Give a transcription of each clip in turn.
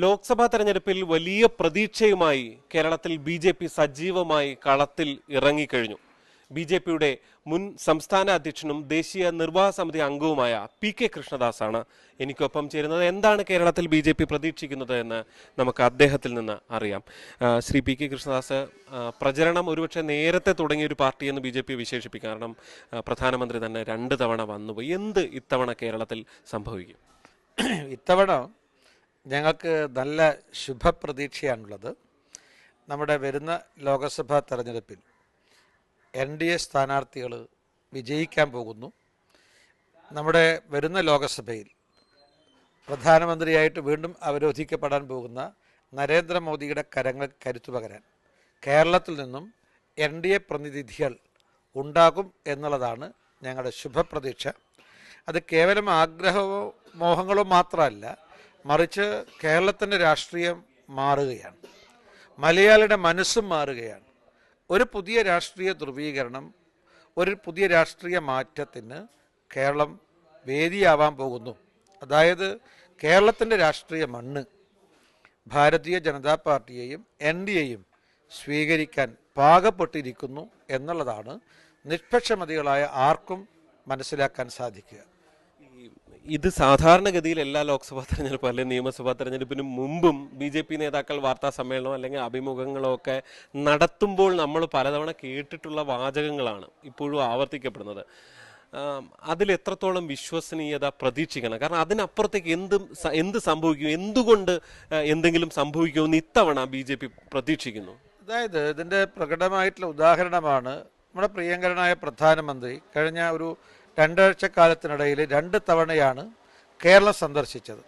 ലോക്സഭാ തെരഞ്ഞെടുപ്പിൽ വലിയ പ്രതീക്ഷയുമായി കേരളത്തിൽ ബി.ജെ.പി. സജീവമായി കളത്തിൽ ഇറങ്ങിക്കഴിഞ്ഞു. ബി.ജെ.പിയുടെ മുൻ സംസ്ഥാന അധ്യക്ഷനും ദേശീയ നിർവാഹക സമിതി അംഗവുമായ പി.കെ. കൃഷ്ണദാസാണ് എനിക്കൊപ്പം ചേരുന്നത്. എന്താണ് കേരളത്തിൽ ബി.ജെ.പി. പ്രതീക്ഷിക്കുന്നത് എന്ന് നമുക്ക് അദ്ദേഹത്തിൽ നിന്ന് അറിയാം. ശ്രീ പി.കെ. കൃഷ്ണദാസ്, പ്രചരണം ഒരുപക്ഷെ നേരത്തെ തുടങ്ങിയ ഒരു പാർട്ടിയെന്ന് ബി.ജെ.പി. വിശേഷിപ്പിക്കും. കാരണം പ്രധാനമന്ത്രി തന്നെ 2 തവണ വന്നുപോയി. എന്ത് ഇത്തവണ കേരളത്തിൽ സംഭവിക്കും? ഇത്തവണ ഞങ്ങൾക്ക് നല്ല ശുഭപ്രതീക്ഷയാണുള്ളത്. നമ്മുടെ വരുന്ന ലോക്സഭാ തെരഞ്ഞെടുപ്പിൽ NDA സ്ഥാനാർത്ഥികൾ വിജയിക്കാൻ പോകുന്നു. നമ്മുടെ വരുന്ന ലോക്സഭയിൽ പ്രധാനമന്ത്രിയായിട്ട് വീണ്ടും അവരോധിക്കപ്പെടാൻ പോകുന്ന നരേന്ദ്രമോദിയുടെ കരങ്ങൾ കരുത്തു പകരാൻ കേരളത്തിൽ നിന്നും NDA പ്രതിനിധികൾ ഉണ്ടാകും എന്നുള്ളതാണ് ഞങ്ങളുടെ ശുഭപ്രതീക്ഷ. അത് കേവലം ആഗ്രഹമോ മോഹങ്ങളോ മാത്രമല്ല, മറിച്ച് കേരളത്തിൻ്റെ രാഷ്ട്രീയം മാറുകയാണ്, മലയാളിയുടെ മനസ്സും മാറുകയാണ്. ഒരു പുതിയ രാഷ്ട്രീയ ധ്രുവീകരണം, ഒരു പുതിയ രാഷ്ട്രീയ മാറ്റത്തിന് കേരളം വേദിയാവാൻ പോകുന്നു. അതായത് കേരളത്തിൻ്റെ രാഷ്ട്രീയ മണ്ണ് ഭാരതീയ ജനതാ പാർട്ടിയെയും NDAയും സ്വീകരിക്കാൻ പാകപ്പെട്ടിരിക്കുന്നു എന്നുള്ളതാണ് നിഷ്പക്ഷമതികളായ ആർക്കും മനസ്സിലാക്കാൻ സാധിക്കുക. ഇത് സാധാരണഗതിയിൽ എല്ലാ ലോക്സഭാ തെരഞ്ഞെടുപ്പും അല്ലെങ്കിൽ നിയമസഭാ തെരഞ്ഞെടുപ്പിന് മുമ്പും ബി.ജെ.പി. നേതാക്കൾ വാർത്താ സമ്മേളനമോ അല്ലെങ്കിൽ അഭിമുഖങ്ങളോ ഒക്കെ നടത്തുമ്പോൾ നമ്മൾ പലതവണ കേട്ടിട്ടുള്ള വാചകങ്ങളാണ് ഇപ്പോഴും ആവർത്തിക്കപ്പെടുന്നത്. അതിൽ എത്രത്തോളം വിശ്വസനീയത പ്രതീക്ഷിക്കണം? കാരണം അതിനപ്പുറത്തേക്ക് എന്ത് സംഭവിക്കും, എന്തുകൊണ്ട് എന്തെങ്കിലും സംഭവിക്കുമെന്ന് ഇത്തവണ ബി.ജെ.പി. പ്രതീക്ഷിക്കുന്നു? അതായത് ഇതിൻ്റെ പ്രകടമായിട്ടുള്ള ഉദാഹരണമാണ് നമ്മുടെ പ്രിയങ്കരനായ പ്രധാനമന്ത്രി കഴിഞ്ഞ ഒരു 2 ആഴ്ചക്കാലത്തിനിടയിൽ 2 തവണയാണ് കേരളം സന്ദർശിച്ചത്.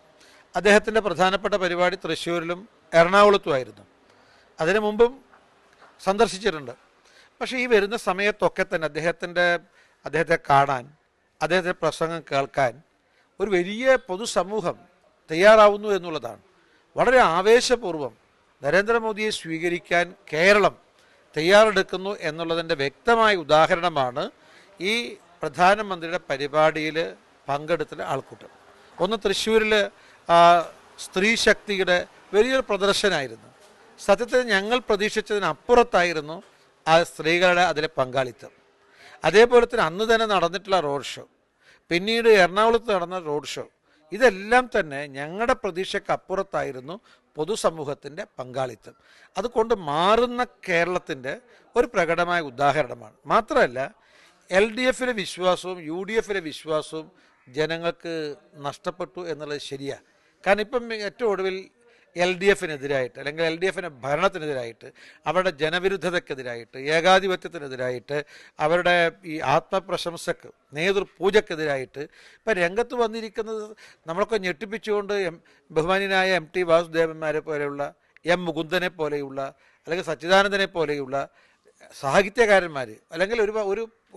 അദ്ദേഹത്തിൻ്റെ പ്രധാനപ്പെട്ട പരിപാടി തൃശ്ശൂരിലും എറണാകുളത്തുമായിരുന്നു. അതിനു മുമ്പും സന്ദർശിച്ചിട്ടുണ്ട്. പക്ഷേ ഈ വരുന്ന സമയത്തൊക്കെ തന്നെ അദ്ദേഹത്തെ കാണാൻ, അദ്ദേഹത്തിൻ്റെ പ്രസംഗം കേൾക്കാൻ ഒരു വലിയ പൊതുസമൂഹം തയ്യാറാവുന്നു എന്നുള്ളതാണ്. വളരെ ആവേശപൂർവ്വം നരേന്ദ്രമോദിയെ സ്വീകരിക്കാൻ കേരളം തയ്യാറെടുക്കുന്നു എന്നുള്ളതിൻ്റെ വ്യക്തമായ ഉദാഹരണമാണ് ഈ പ്രധാനമന്ത്രിയുടെ പരിപാടിയിൽ പങ്കെടുത്ത ആൾക്കൂട്ടം. ഒന്ന് തൃശ്ശൂരിൽ സ്ത്രീ ശക്തിയുടെ വലിയൊരു പ്രദർശനമായിരുന്നു. സത്യത്തിൽ ഞങ്ങൾ പ്രതീക്ഷിച്ചതിനപ്പുറത്തായിരുന്നു ആ സ്ത്രീകളുടെ അതിലെ പങ്കാളിത്തം. അതേപോലെ തന്നെ അന്ന് തന്നെ നടന്നിട്ടുള്ള റോഡ് ഷോ, പിന്നീട് എറണാകുളത്ത് നടന്ന റോഡ് ഷോ, ഇതെല്ലാം തന്നെ ഞങ്ങളുടെ പ്രതീക്ഷയ്ക്ക് അപ്പുറത്തായിരുന്നു പൊതുസമൂഹത്തിൻ്റെ പങ്കാളിത്തം. അതുകൊണ്ട് മാറുന്ന കേരളത്തിൻ്റെ ഒരു പ്രകടമായ ഉദാഹരണമാണ്. മാത്രമല്ല, LDFിലെ വിശ്വാസവും UDFിലെ വിശ്വാസവും ജനങ്ങൾക്ക് നഷ്ടപ്പെട്ടു എന്നുള്ളത് ശരിയാണ്. കാരണം ഇപ്പം ഏറ്റവും ഒടുവിൽ LDFിനെതിരായിട്ട് അല്ലെങ്കിൽ LDFിൻ്റെ ഭരണത്തിനെതിരായിട്ട്, അവരുടെ ജനവിരുദ്ധതയ്ക്കെതിരായിട്ട്, ഏകാധിപത്യത്തിനെതിരായിട്ട്, അവരുടെ ഈ ആത്മപ്രശംസക്ക്, നേതൃപൂജക്കെതിരായിട്ട് ഇപ്പം രംഗത്ത് വന്നിരിക്കുന്നത് നമ്മളൊക്കെ ഞെട്ടിപ്പിച്ചുകൊണ്ട് ബഹുമാന്യനായ MT വാസുദേവന്മാരെ പോലെയുള്ള, M മുകുന്ദനെ പോലെയുള്ള, അല്ലെങ്കിൽ സച്ചിദാനന്ദനെ പോലെയുള്ള സാഹിത്യകാരന്മാർ, അല്ലെങ്കിൽ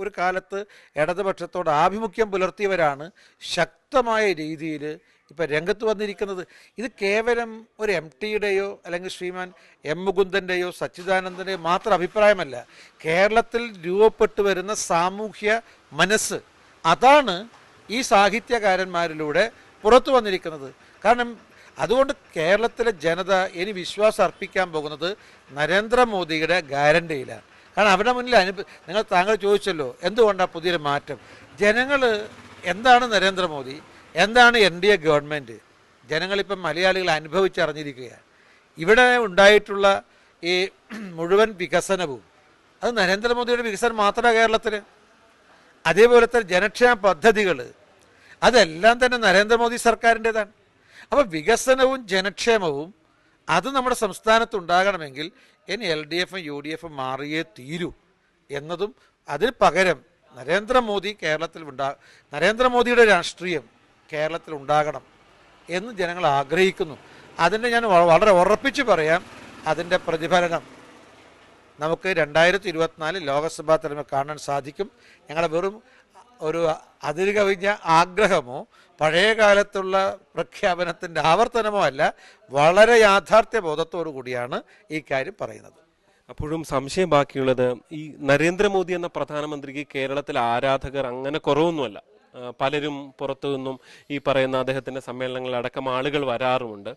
ഒരു കാലത്ത് ഇടതുപക്ഷത്തോട് ആഭിമുഖ്യം പുലർത്തിയവരാണ് ശക്തമായ രീതിയിൽ ഇപ്പം രംഗത്ത് വന്നിരിക്കുന്നത്. ഇത് കേവലം ഒരു MTയുടെയോ അല്ലെങ്കിൽ ശ്രീമാൻ M മുകുന്ദൻ്റെയോ സച്ചിദാനന്ദൻ്റെയോ മാത്രം അഭിപ്രായമല്ല. കേരളത്തിൽ രൂപപ്പെട്ടു വരുന്ന സാമൂഹ്യ മനസ്സ്, അതാണ് ഈ സാഹിത്യകാരന്മാരിലൂടെ പുറത്തു വന്നിരിക്കുന്നത്. കാരണം അതുകൊണ്ട് കേരളത്തിലെ ജനത ഇനി വിശ്വാസം അർപ്പിക്കാൻ പോകുന്നത് നരേന്ദ്രമോദിയുടെ ഗ്യാരണ്ടിയിലാണ്. കാരണം അവരുടെ മുന്നിൽ താങ്കൾ ചോദിച്ചല്ലോ എന്തുകൊണ്ടാണ് പുതിയൊരു മാറ്റം. ജനങ്ങൾ എന്താണ് നരേന്ദ്രമോദി, എന്താണ് NDA ഗവൺമെൻറ്, ജനങ്ങളിപ്പം മലയാളികൾ അനുഭവിച്ചറിഞ്ഞിരിക്കുകയാണ്. ഇവിടെ ഉണ്ടായിട്ടുള്ള ഈ മുഴുവൻ വികസനവും അത് നരേന്ദ്രമോദിയുടെ വികസനം മാത്രമേ കേരളത്തിൽ. അതേപോലത്തെ ജനക്ഷേമ പദ്ധതികൾ അതെല്ലാം തന്നെ നരേന്ദ്രമോദി സർക്കാരിൻ്റെതാണ്. അപ്പോൾ വികസനവും ജനക്ഷേമവും അത് നമ്മുടെ സംസ്ഥാനത്ത് ഉണ്ടാകണമെങ്കിൽ ഇനി LDFും UDFും മാറിയേ തീരൂ എന്നതും, അതിന് പകരം നരേന്ദ്രമോദിയുടെ രാഷ്ട്രീയം കേരളത്തിൽ ഉണ്ടാകണം എന്ന് ജനങ്ങൾ ആഗ്രഹിക്കുന്നു. അതിൻ്റെ ഞാൻ വളരെ ഉറപ്പിച്ച് പറയാം, അതിൻ്റെ പ്രതിഫലനം നമുക്ക് 2024 ലോക്സഭാ തെരഞ്ഞെടുപ്പ് കാണാൻ സാധിക്കും. ഞങ്ങളുടെ വെറും ഒരു അതിരുകവിഞ്ഞ ആഗ്രഹമോ പഴയ കാലത്തുള്ള പ്രഖ്യാപനത്തിൻ്റെ ആവർത്തനമോ അല്ല, വളരെ യാഥാർത്ഥ്യ ബോധത്തോടു കൂടിയാണ് ഈ കാര്യം പറയുന്നത്. അപ്പോഴും സംശയം ബാക്കിയുള്ളത്, ഈ നരേന്ദ്രമോദി എന്ന പ്രധാനമന്ത്രിക്ക് കേരളത്തിലെ ആരാധകർ അങ്ങനെ കുറവൊന്നുമല്ല. പലരും പുറത്തു നിന്നും ഈ പറയുന്ന അദ്ദേഹത്തിന്റെ സമ്മേളനങ്ങളിലടക്കം ആളുകൾ വരാറുമുണ്ട്.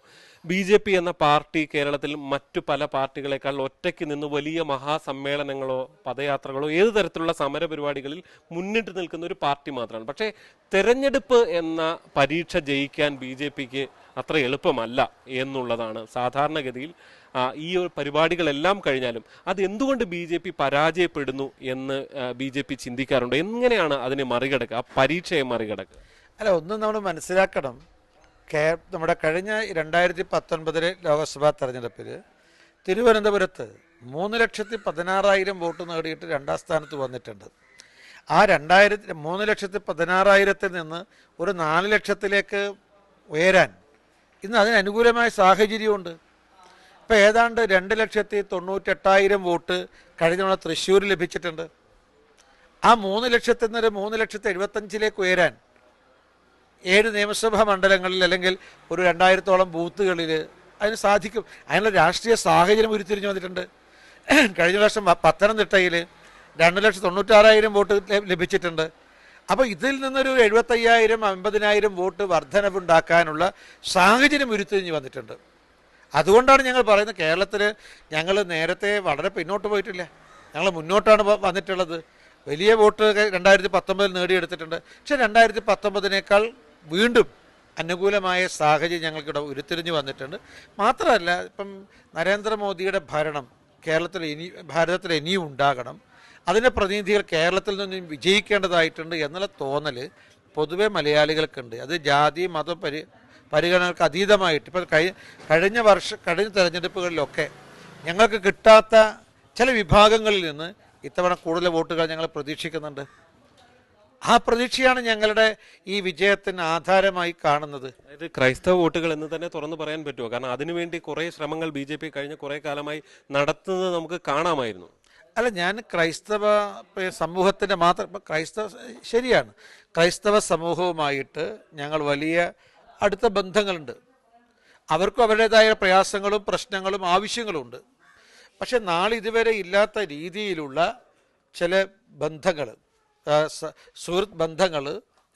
BJP എന്ന പാർട്ടി കേരളത്തിൽ മറ്റു പല പാർട്ടികളെക്കാൾ ഒറ്റയ്ക്ക് നിന്ന് വലിയ മഹാസമ്മേളനങ്ങളോ പദയാത്രകളോ ഏത് തരത്തിലുള്ള സമര പരിപാടികളിൽ മുന്നിട്ട് നിൽക്കുന്ന ഒരു പാർട്ടി മാത്രമാണ്. പക്ഷേ തെരഞ്ഞെടുപ്പ് എന്ന പരീക്ഷ ജയിക്കാൻ BJPക്ക് അത്ര എളുപ്പമല്ല എന്നുള്ളതാണ് സാധാരണഗതിയിൽ. ഈ പരിപാടികളെല്ലാം കഴിഞ്ഞാലും അത് എന്തുകൊണ്ട് BJP പരാജയപ്പെടുന്നു എന്ന് BJP ചിന്തിക്കാറുണ്ട്. എങ്ങനെയാണ് അതിനെ മറികടക്കുക, ആ പരീക്ഷയെ മറികടക്കുക? അല്ല, ഒന്നും നമ്മൾ മനസ്സിലാക്കണം. നമ്മുടെ കഴിഞ്ഞ 2019 ലോക്സഭാ തെരഞ്ഞെടുപ്പിൽ തിരുവനന്തപുരത്ത് 3,16,000 വോട്ട് നേടിയിട്ട് 2ാം സ്ഥാനത്ത് വന്നിട്ടുണ്ട്. ആ 3,16,000-ൽ നിന്ന് ഒരു 4 ലക്ഷത്തിലേക്ക് ഉയരാൻ ഇന്ന് അതിനനുകൂലമായ സാഹചര്യമുണ്ട്. ഇപ്പം ഏതാണ്ട് 2,98,000 വോട്ട് കഴിഞ്ഞ തവണ തൃശ്ശൂർ ലഭിച്ചിട്ടുണ്ട്. ആ 3 ലക്ഷത്തിൽ നിന്ന് 3,75,000 ഉയരാൻ 7 നിയമസഭാ മണ്ഡലങ്ങളിൽ അല്ലെങ്കിൽ ഒരു 2000-ഓളം ബൂത്തുകളിൽ അതിന് സാധിക്കും. അതിനുള്ള രാഷ്ട്രീയ സാഹചര്യം ഉരുത്തിരിഞ്ഞു വന്നിട്ടുണ്ട്. കഴിഞ്ഞ വർഷം പത്തനംതിട്ടയിൽ 2,96,000 വോട്ട് ലഭിച്ചിട്ടുണ്ട്. അപ്പോൾ ഇതിൽ നിന്നൊരു 75,000, 50,000 വോട്ട് വർധനവുണ്ടാക്കാനുള്ള സാഹചര്യം ഉരുത്തിരിഞ്ഞു വന്നിട്ടുണ്ട്. അതുകൊണ്ടാണ് ഞങ്ങൾ പറയുന്നത്, കേരളത്തിൽ ഞങ്ങൾ നേരത്തെ വളരെ പിന്നോട്ട് പോയിട്ടില്ല, ഞങ്ങൾ മുന്നോട്ടാണ് വന്നിട്ടുള്ളത്. വലിയ വോട്ട് 2019 നേടിയെടുത്തിട്ടുണ്ട്. പക്ഷേ 2019-നേക്കാൾ വീണ്ടും അനുകൂലമായ സാഹചര്യം ഞങ്ങൾക്കിവിടെ ഉരുത്തിരിഞ്ഞു വന്നിട്ടുണ്ട്. മാത്രമല്ല, ഇപ്പം നരേന്ദ്രമോദിയുടെ ഭരണം ഭാരതത്തിൽ ഇനിയും ഉണ്ടാകണം, അതിൻ്റെ പ്രതിനിധികൾ കേരളത്തിൽ നിന്നും വിജയിക്കേണ്ടതായിട്ടുണ്ട് എന്നുള്ള തോന്നൽ പൊതുവെ മലയാളികൾക്കുണ്ട്. അത് ജാതി മത പരിഗണനകൾക്ക് അതീതമായിട്ട് ഇപ്പം കഴിഞ്ഞ തെരഞ്ഞെടുപ്പുകളിലൊക്കെ ഞങ്ങൾക്ക് കിട്ടാത്ത ചില വിഭാഗങ്ങളിൽ നിന്ന് ഇത്തവണ കൂടുതൽ വോട്ടുകൾ ഞങ്ങൾ പ്രതീക്ഷിക്കുന്നുണ്ട്. ആ പ്രതീക്ഷയാണ് ഞങ്ങളുടെ ഈ വിജയത്തിന് ആധാരമായി കാണുന്നത്. അതായത് ക്രൈസ്തവ വോട്ടുകൾ എന്ന് തന്നെ തുറന്നു പറയാൻ പറ്റുമോ? കാരണം അതിനുവേണ്ടി കുറേ ശ്രമങ്ങൾ BJP കഴിഞ്ഞ കുറേ കാലമായി നടത്തുന്നത് നമുക്ക് കാണാമായിരുന്നു. അല്ല, ഞാൻ ക്രൈസ്തവ സമൂഹത്തിൻ്റെ മാത്രം ശരിയാണ്, ക്രൈസ്തവ സമൂഹവുമായിട്ട് ഞങ്ങൾ വലിയ അടുത്ത ബന്ധങ്ങളുണ്ട്. അവർക്കും അവരുടേതായ പ്രയാസങ്ങളും പ്രശ്നങ്ങളും ആവശ്യങ്ങളുമുണ്ട്. പക്ഷെ ഇതുവരെ ഇല്ലാത്ത രീതിയിലുള്ള ചില ബന്ധങ്ങൾ, സുഹൃത്ത് ബന്ധങ്ങൾ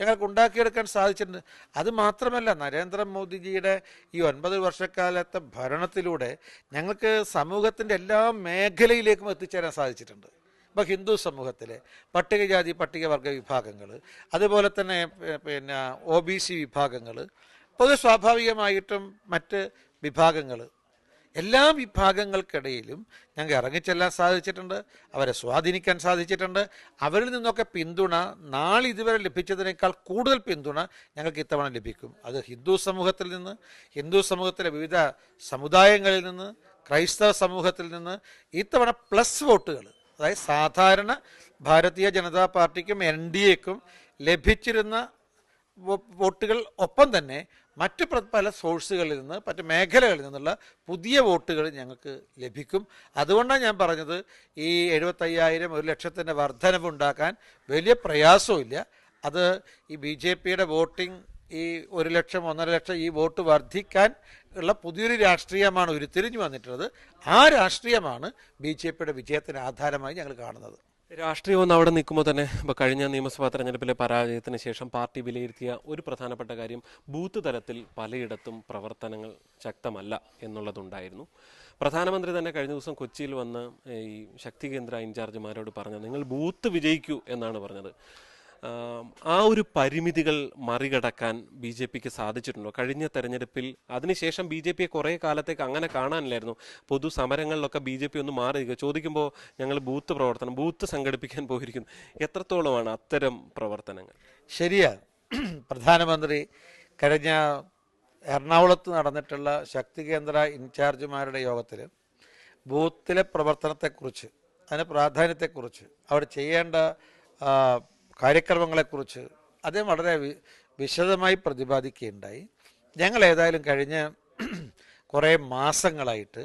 ഞങ്ങൾക്ക് ഉണ്ടാക്കിയെടുക്കാൻ സാധിച്ചിട്ടുണ്ട്. അത് മാത്രമല്ല, നരേന്ദ്രമോദിജിയുടെ ഈ 9 വർഷക്കാലത്തെ ഭരണത്തിലൂടെ ഞങ്ങൾക്ക് സമൂഹത്തിൻ്റെ എല്ലാ മേഖലയിലേക്കും എത്തിച്ചേരാൻ സാധിച്ചിട്ടുണ്ട്. ഇപ്പോൾ ഹിന്ദു സമൂഹത്തിലെ പട്ടികജാതി പട്ടികവർഗ വിഭാഗങ്ങൾ, അതുപോലെ തന്നെ OBC വിഭാഗങ്ങൾ, പൊതു സ്വാഭാവികമായിട്ടും മറ്റ് വിഭാഗങ്ങൾ, എല്ലാ വിഭാഗങ്ങൾക്കിടയിലും ഞങ്ങൾക്ക് ഇറങ്ങിച്ചെല്ലാൻ സാധിച്ചിട്ടുണ്ട്, അവരെ സ്വാധീനിക്കാൻ സാധിച്ചിട്ടുണ്ട്. അവരിൽ നിന്നൊക്കെ പിന്തുണ ഇതുവരെ ലഭിച്ചതിനേക്കാൾ കൂടുതൽ പിന്തുണ ഞങ്ങൾക്ക് ഇത്തവണ ലഭിക്കും. അത് ഹിന്ദു സമൂഹത്തിൽ നിന്ന്, ഹിന്ദു സമൂഹത്തിലെ വിവിധ സമുദായങ്ങളിൽ നിന്ന്, ക്രൈസ്തവ സമൂഹത്തിൽ നിന്ന് ഇത്തവണ പ്ലസ് വോട്ടുകൾ, അതായത് സാധാരണ ഭാരതീയ ജനതാ പാർട്ടിക്കും NDAക്കും ലഭിച്ചിരുന്ന വോട്ടുകൾ ഒപ്പം തന്നെ മറ്റ് പല സോഴ്സുകളിൽ നിന്ന്, മറ്റ് മേഖലകളിൽ നിന്നുള്ള പുതിയ വോട്ടുകൾ ഞങ്ങൾക്ക് ലഭിക്കും. അതുകൊണ്ടാണ് ഞാൻ പറഞ്ഞത്, ഈ 75,000, 1 ലക്ഷത്തിൻ്റെ വർധനവുണ്ടാക്കാൻ വലിയ പ്രയാസമില്ല. അത് ഈ BJPയുടെ വോട്ടിംഗ് ഈ 1 ലക്ഷം 1.5 ലക്ഷം ഈ വോട്ട് വർദ്ധിക്കാൻ ഉള്ള പുതിയൊരു രാഷ്ട്രീയമാണ് ഉരുത്തിരിഞ്ഞു വന്നിട്ടുള്ളത്. ആ രാഷ്ട്രീയമാണ് BJPയുടെ വിജയത്തിന് ആധാരമായി ഞങ്ങൾ കാണുന്നത്. രാഷ്ട്രീയം ഒന്ന് അവിടെ നിൽക്കുമ്പോൾ തന്നെ ഇപ്പോൾ കഴിഞ്ഞ നിയമസഭാ തെരഞ്ഞെടുപ്പിലെ പരാജയത്തിന് ശേഷം പാർട്ടി വിലയിരുത്തിയ ഒരു പ്രധാനപ്പെട്ട കാര്യം ബൂത്ത് തലത്തിൽ പലയിടത്തും പ്രവർത്തനങ്ങൾ ശക്തമല്ല എന്നുള്ളതുണ്ടായിരുന്നു. പ്രധാനമന്ത്രി തന്നെ കഴിഞ്ഞ ദിവസം കൊച്ചിയിൽ വന്ന് ഈ ശക്തി കേന്ദ്ര ഇൻചാർജുമാരോട് പറഞ്ഞത്, നിങ്ങൾ ബൂത്ത് വിജയിക്കൂ എന്നാണ് പറഞ്ഞത്. ആ ഒരു പരിമിതികൾ മറികടക്കാൻ BJPക്ക് സാധിച്ചിട്ടുണ്ടോ കഴിഞ്ഞ തെരഞ്ഞെടുപ്പിൽ? അതിനുശേഷം BJPയെ കുറേ കാലത്തേക്ക് അങ്ങനെ കാണാനില്ലായിരുന്നു. പൊതുസമരങ്ങളിലൊക്കെ BJP ഒന്ന് മാറി ചോദിക്കുമ്പോൾ ഞങ്ങൾ ബൂത്ത് സംഘടിപ്പിക്കാൻ പോയിരിക്കുന്നു. എത്രത്തോളമാണ് അത്തരം പ്രവർത്തനങ്ങൾ? ശരിയാണ്. പ്രധാനമന്ത്രി കഴിഞ്ഞ എറണാകുളത്ത് നടന്നിട്ടുള്ള ശക്തി കേന്ദ്ര ഇൻചാർജുമാരുടെ യോഗത്തിൽ ബൂത്തിലെ പ്രവർത്തനത്തെക്കുറിച്ച്, അതിൻ്റെ പ്രാധാന്യത്തെക്കുറിച്ച്, അവിടെ ചെയ്യേണ്ട കാര്യക്രമങ്ങളെക്കുറിച്ച് അദ്ദേഹം വളരെ വിശദമായി പ്രതിപാദിക്കുകയുണ്ടായി. ഞങ്ങൾ ഏതായാലും കഴിഞ്ഞ കുറേ മാസങ്ങളായിട്ട്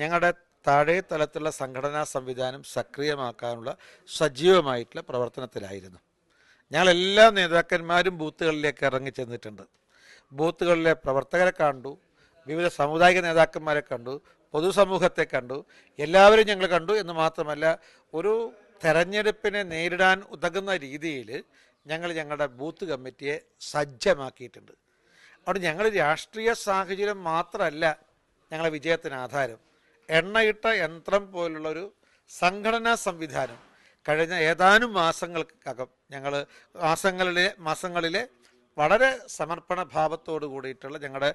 ഞങ്ങളുടെ താഴെ തലത്തിലുള്ള സംഘടനാ സംവിധാനം സക്രിയമാക്കാനുള്ള സജീവമായിട്ടുള്ള പ്രവർത്തനത്തിലായിരുന്നു. ഞങ്ങളെല്ലാ നേതാക്കന്മാരും ബൂത്തുകളിലേക്ക് ഇറങ്ങിച്ചെന്നിട്ടുണ്ട്. ബൂത്തുകളിലെ പ്രവർത്തകരെ കണ്ടു, വിവിധ സാമുദായിക നേതാക്കന്മാരെ കണ്ടു, പൊതുസമൂഹത്തെ കണ്ടു, എല്ലാവരും ഞങ്ങൾ കണ്ടു എന്ന് മാത്രമല്ല, ഒരു തെരഞ്ഞെടുപ്പിനെ നേരിടാൻ ഉതകുന്ന രീതിയിൽ ഞങ്ങൾ ഞങ്ങളുടെ ബൂത്ത് കമ്മിറ്റിയെ സജ്ജമാക്കിയിട്ടുണ്ട്. അതുകൊണ്ട് ഞങ്ങൾ രാഷ്ട്രീയ സാഹചര്യം മാത്രമല്ല ഞങ്ങളെ വിജയത്തിന് ആധാരം. എണ്ണയിട്ട യന്ത്രം പോലുള്ളൊരു സംഘടനാ സംവിധാനം കഴിഞ്ഞ ഏതാനും മാസങ്ങൾക്കകം ഞങ്ങൾ മാസങ്ങളിലെ വളരെ സമർപ്പണ ഭാവത്തോട് കൂടിയിട്ടുള്ള ഞങ്ങളുടെ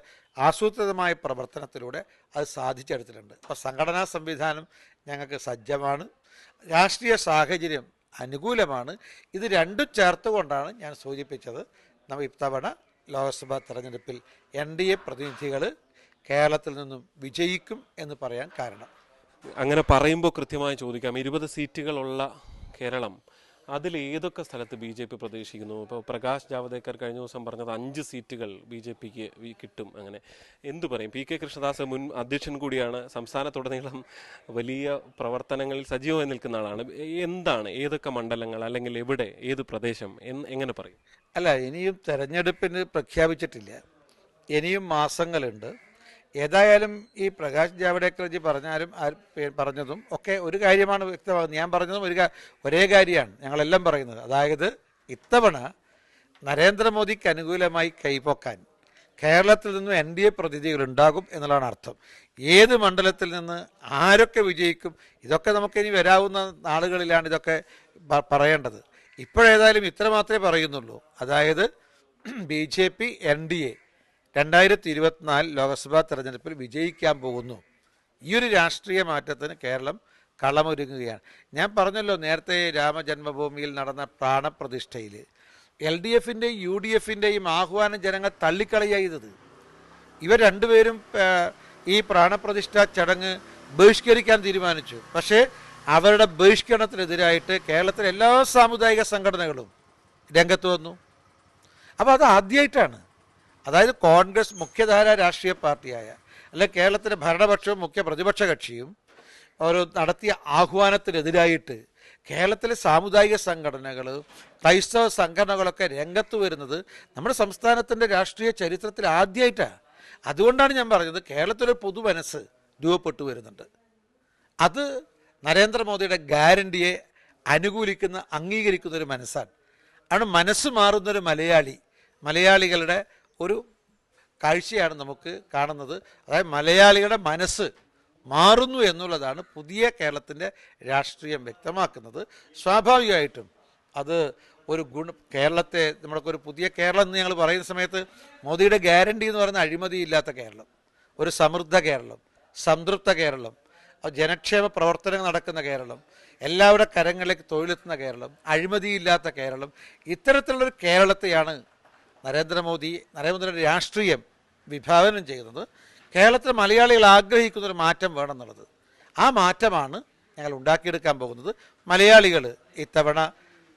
ആസൂത്രിതമായ പ്രവർത്തനത്തിലൂടെ അത് സാധിച്ചെടുത്തിട്ടുണ്ട്. അപ്പോൾ സംഘടനാ സംവിധാനം ഞങ്ങൾക്ക് സജ്ജമാണ്, രാഷ്ട്രീയ സാഹചര്യം അനുകൂലമാണ്. ഇത് രണ്ടും ചേർത്തുകൊണ്ടാണ് ഞാൻ സൂചിപ്പിച്ചത് നമ്മൾ ഇത്തവണ ലോക്സഭാ തെരഞ്ഞെടുപ്പിൽ NDA പ്രതിനിധികൾ കേരളത്തിൽ നിന്നും വിജയിക്കും എന്ന് പറയാൻ കാരണം. അങ്ങനെ പറയുമ്പോൾ കൃത്യമായി ചോദിക്കാം, 20 സീറ്റുകളുള്ള കേരളം, അതിൽ ഏതൊക്കെ സ്ഥലത്ത് BJP പ്രതീക്ഷിക്കുന്നു? ഇപ്പോൾ പ്രകാശ് ജാവദേക്കർ കഴിഞ്ഞ ദിവസം പറഞ്ഞത് 5 സീറ്റുകൾ BJPക്ക് കിട്ടും. അങ്ങനെ എന്തു പറയും? PK കൃഷ്ണദാസ് മുൻ അധ്യക്ഷൻ കൂടിയാണ്, സംസ്ഥാനത്തുടനീളം വലിയ പ്രവർത്തനങ്ങളിൽ സജീവമായി നിൽക്കുന്ന ആളാണ്. എന്താണ്, ഏതൊക്കെ മണ്ഡലങ്ങൾ, അല്ലെങ്കിൽ എവിടെ, ഏത് പ്രദേശം, എങ്ങനെ പറയും? അല്ല, ഇനിയും തെരഞ്ഞെടുപ്പിന് പ്രഖ്യാപിച്ചിട്ടില്ല, ഇനിയും മാസങ്ങളുണ്ട്. ഏതായാലും ഈ പ്രകാശ് ജാവദേക്കർജി പറഞ്ഞതും ഒക്കെ ഒരു കാര്യമാണ് വ്യക്തമാകുന്നത്. ഞാൻ പറഞ്ഞതും ഒരേ കാര്യമാണ് ഞങ്ങളെല്ലാം പറയുന്നത്. അതായത് ഇത്തവണ നരേന്ദ്രമോദിക്ക് അനുകൂലമായി കൈപ്പൊക്കാൻ കേരളത്തിൽ നിന്നും NDA പ്രതിനിധികൾ ഉണ്ടാകും എന്നുള്ളതാണ് അർത്ഥം. ഏത് മണ്ഡലത്തിൽ നിന്ന് ആരൊക്കെ വിജയിക്കും, ഇതൊക്കെ നമുക്കിനി വരാവുന്ന നാളുകളിലാണ് ഇതൊക്കെ പറയേണ്ടത്. ഇപ്പോഴേതായാലും ഇത്ര മാത്രമേ പറയുന്നുള്ളൂ. അതായത് BJP NDA 2024 ലോക്സഭാ തെരഞ്ഞെടുപ്പിൽ വിജയിക്കാൻ പോകുന്നു. ഈ ഒരു രാഷ്ട്രീയ മാറ്റത്തിന് കേരളം കളമൊരുങ്ങുകയാണ്. ഞാൻ പറഞ്ഞല്ലോ നേരത്തെ രാമജന്മഭൂമിയിൽ നടന്ന പ്രാണപ്രതിഷ്ഠയിൽ LDFൻ്റെയും UDFൻ്റെയും ആഹ്വാനം ജനങ്ങൾ തള്ളിക്കളയുക ചെയ്തത്. ഇവർ രണ്ടുപേരും ഈ പ്രാണപ്രതിഷ്ഠ ചടങ്ങ് ബഹിഷ്കരിക്കാൻ തീരുമാനിച്ചു. പക്ഷേ അവരുടെ ബഹിഷ്കരണത്തിനെതിരായിട്ട് കേരളത്തിലെ എല്ലാ സാമുദായിക സംഘടനകളും രംഗത്ത് വന്നു. അപ്പോൾ അത് ആദ്യമായിട്ടാണ്. അതായത് കോൺഗ്രസ് മുഖ്യധാര രാഷ്ട്രീയ പാർട്ടിയായ, അല്ലെങ്കിൽ കേരളത്തിലെ ഭരണപക്ഷവും മുഖ്യ പ്രതിപക്ഷ കക്ഷിയും ഒരു നടത്തിയ ആഹ്വാനത്തിനെതിരായിട്ട് കേരളത്തിലെ സാമുദായിക സംഘടനകൾ, ക്രൈസ്തവ സംഘടനകളൊക്കെ രംഗത്ത് വരുന്നത് നമ്മുടെ സംസ്ഥാനത്തിൻ്റെ രാഷ്ട്രീയ ചരിത്രത്തിൽ ആദ്യമായിട്ടാണ്. അതുകൊണ്ടാണ് ഞാൻ പറഞ്ഞത് കേരളത്തിലൊരു പൊതുമനസ്സ് രൂപപ്പെട്ടു വരുന്നുണ്ട്. അത് നരേന്ദ്രമോദിയുടെ ഗ്യാരണ്ടിയെ അംഗീകരിക്കുന്ന ഒരു മനസ്സാണ്. ആണ് മനസ്സ് മാറുന്നൊരു മലയാളികളുടെ ഒരു കാഴ്ചയാണ് നമുക്ക് കാണുന്നത്. അതായത് മലയാളികളുടെ മനസ്സ് മാറുന്നു എന്നുള്ളതാണ് പുതിയ കേരളത്തിൻ്റെ രാഷ്ട്രീയം വ്യക്തമാക്കുന്നത്. സ്വാഭാവികമായിട്ടും അത് ഒരു കേരളത്തെ നമ്മളൊക്കെ ഒരു പുതിയ കേരളം എന്ന് ഞങ്ങൾ പറയുന്ന സമയത്ത് മോദിയുടെ ഗ്യാരണ്ടി എന്ന് പറയുന്ന അഴിമതിയില്ലാത്ത കേരളം, ഒരു സമൃദ്ധ കേരളം, സംതൃപ്ത കേരളം, ജനക്ഷേമ പ്രവർത്തനങ്ങൾ നടക്കുന്ന കേരളം, എല്ലാവരുടെ കരങ്ങളിലേക്ക് തൊഴിലെത്തുന്ന കേരളം, അഴിമതിയില്ലാത്ത കേരളം, ഇത്തരത്തിലുള്ളൊരു കേരളത്തെയാണ് നരേന്ദ്രമോദിയുടെ രാഷ്ട്രീയം വിഭാവനം ചെയ്യുന്നത്. കേരളത്തിലെ മലയാളികൾ ആഗ്രഹിക്കുന്നൊരു മാറ്റം വേണമെന്നുള്ളത്. ആ മാറ്റമാണ് ഞങ്ങൾ ഉണ്ടാക്കിയെടുക്കാൻ പോകുന്നത്. മലയാളികൾ ഇത്തവണ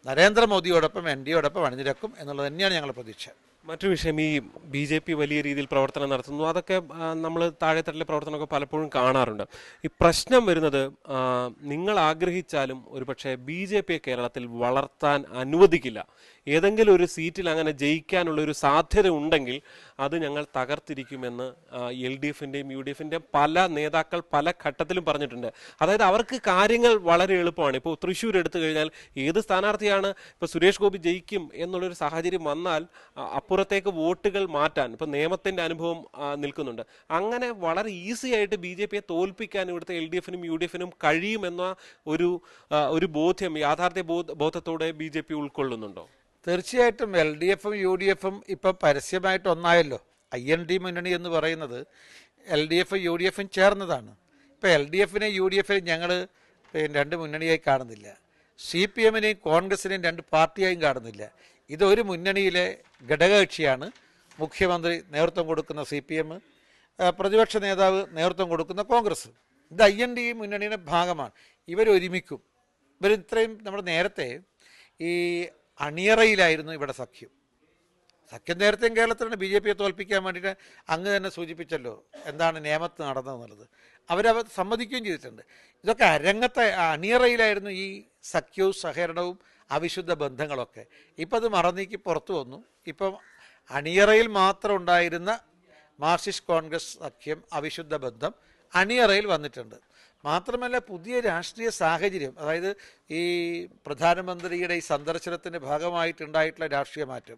നരേന്ദ്രമോദിയോടൊപ്പം NDAയോടൊപ്പം അണിനിരക്കും എന്നുള്ളത് തന്നെയാണ് ഞങ്ങളുടെ പ്രതീക്ഷ. മറ്റൊരു വിഷയം, ഈ BJP വലിയ രീതിയിൽ പ്രവർത്തനം നടത്തുന്നു. അതൊക്കെ നമ്മൾ താഴെത്തട്ടിലെ പ്രവർത്തനമൊക്കെ പലപ്പോഴും കാണാറുണ്ട്. ഈ പ്രശ്നം വരുന്നത്, നിങ്ങൾ ആഗ്രഹിച്ചാലും ഒരുപക്ഷെ BJPയെ കേരളത്തിൽ വളർത്താൻ അനുവദിക്കില്ല. ഏതെങ്കിലും ഒരു സീറ്റിൽ അങ്ങനെ ജയിക്കാനുള്ള ഒരു സാധ്യത ഉണ്ടെങ്കിൽ അത് ഞങ്ങൾ തകർത്തിരിക്കുമെന്ന് LDFൻ്റെയും UDFൻ്റെയും പല നേതാക്കൾ പല ഘട്ടത്തിലും പറഞ്ഞിട്ടുണ്ട്. അതായത് അവർക്ക് കാര്യങ്ങൾ വളരെ എളുപ്പമാണ്. ഇപ്പോൾ തൃശ്ശൂർ എടുത്തു കഴിഞ്ഞാൽ ഏത് സ്ഥാനാർത്ഥിയാണ്, ഇപ്പോൾ സുരേഷ് ഗോപി ജയിക്കും എന്നുള്ളൊരു സാഹചര്യം വന്നാൽ അപ്പുറത്തേക്ക് വോട്ടുകൾ മാറ്റാൻ ഇപ്പോൾ നിയമത്തിൻ്റെ അനുഭവം നിൽക്കുന്നുണ്ട്. അങ്ങനെ വളരെ ഈസി ആയിട്ട് BJPയെ തോൽപ്പിക്കാൻ ഇവിടുത്തെ LDFനും UDFനും കഴിയുമെന്ന ഒരു ബോധ്യം, യാഥാർത്ഥ്യ ബോധത്തോടെ BJP ഉൾക്കൊള്ളുന്നുണ്ടോ? തീർച്ചയായിട്ടും LDFും UDFും ഇപ്പം പരസ്യമായിട്ട് ഒന്നായല്ലോ. IND മുന്നണി എന്ന് പറയുന്നത് LDFും UDFും ചേർന്നതാണ്. ഇപ്പോൾ LDFിനെയും UDFിനെയും ഞങ്ങൾ രണ്ട് മുന്നണിയായി കാണുന്നില്ല. CPMനെയും കോൺഗ്രസിനെയും രണ്ട് പാർട്ടിയായും കാണുന്നില്ല. ഇതൊരു മുന്നണിയിലെ ഘടകകക്ഷിയാണ്. മുഖ്യമന്ത്രി നേതൃത്വം കൊടുക്കുന്ന CPM, പ്രതിപക്ഷ നേതാവ് നേതൃത്വം കൊടുക്കുന്ന കോൺഗ്രസ്. ഇത് IND മുന്നണിയുടെ ഭാഗമാണ്. ഇവരൊരുമിക്കും. ഇത്രയും നമ്മൾ നേരത്തെ ഈ അണിയറയിലായിരുന്നു ഇവിടെ സഖ്യം നേരത്തെയും കേരളത്തിലാണ്. BJPയെ തോൽപ്പിക്കാൻ വേണ്ടിയിട്ട് അങ്ങ് തന്നെ സൂചിപ്പിച്ചല്ലോ എന്താണ് നിയമത്ത് നടന്നതെന്നുള്ളത്. അവരവർ സമ്മതിക്കുകയും ചെയ്തിട്ടുണ്ട്. ഇതൊക്കെ അരങ്ങത്തെ അണിയറയിലായിരുന്നു ഈ സഖ്യവും സഹകരണവും അവിശുദ്ധ ബന്ധങ്ങളൊക്കെ. ഇപ്പം അത് മറന്നീക്കി പുറത്തു വന്നു. ഇപ്പം അണിയറയിൽ മാത്രം ഉണ്ടായിരുന്ന മാർക്സിസ്റ്റ് കോൺഗ്രസ് സഖ്യം അവിശുദ്ധ ബന്ധം അണിയറയിൽ വന്നിട്ടുണ്ട്. മാത്രമല്ല പുതിയ രാഷ്ട്രീയ സാഹചര്യം, അതായത് ഈ പ്രധാനമന്ത്രിയുടെ ഈ സന്ദർശനത്തിൻ്റെ ഭാഗമായിട്ടുണ്ടായിട്ടുള്ള രാഷ്ട്രീയ മാറ്റം,